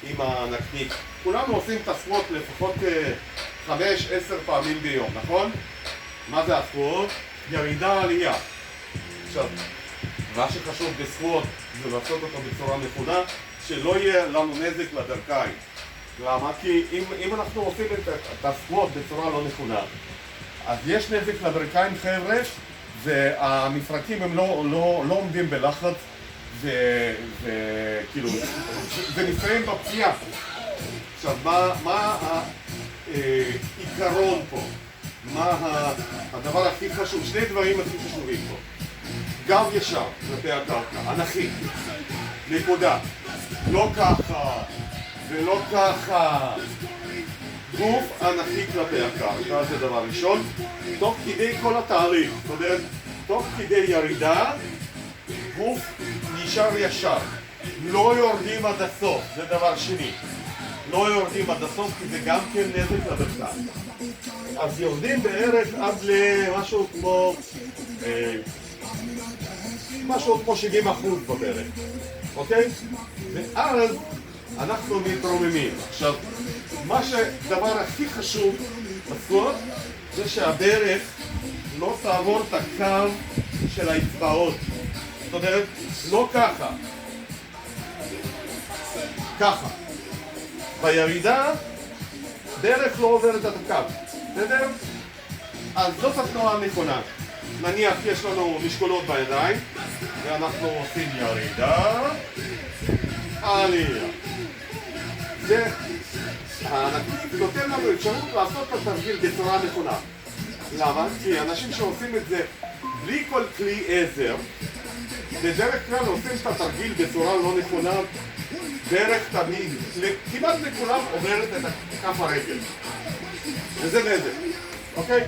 עם הנקניק. כולנו עושים את הסקווט לפחות 5-10 פעמים ביום, נכון? מה זה הסקווט? ירידה עלייה. עכשיו, מה שחשוב בסקווט זה לעשות אותו בצורה נכונה, שלא יהיה לנו נזק לברכיים. למה? כי אם אנחנו עושים את הסקווט בצורה לא נכונה, אז יש נזק לברכיים, חבר'ה, והמפרקים הם לא עומדים בלחץ, וכאילו, ונפרעים בפציעה. עכשיו, מה העיקרון פה? מה הדבר הכי חשוב? שני דברים הכי חשובים פה. גב ישר כלפי הקרקע, אנכי, נקודה. לא ככה ולא ככה. גוף אנכי כלפי הקרקע, זה דבר ראשון. תוך כדי כל התהליך, זאת אומרת, תוך כדי ירידה, גוף נשאר ישר. לא יורדים עד הסוף, זה דבר שני. לא יורדים עד הסוף כי זה גם כן נזק לברכיים. אז יורדים בערך עד למשהו כמו משהו כמו 70% בדרך, אוקיי? ואז אנחנו מתרוממים. עכשיו, הדבר הכי חשוב בסקווט זה שהברך לא תעבור את הקו של האצבעות. זאת אומרת, לא ככה. ככה. בירידה, ברך לא עוברת את הקו. בסדר? אז זאת התנועה הנכונה. נניח יש לנו משקולות בידיים, ואנחנו עושים ירידה, עלייה. זה הנקניק נותן לנו אפשרות לעשות את התרגיל בצורה נכונה. למה? כי אנשים שעושים את זה בלי כל כלי עזר, בדרך כלל עושים את התרגיל בצורה לא נכונה, דרך תמיד, כמעט לכולם עוברת את כף הרגל. וזה נזק, אוקיי?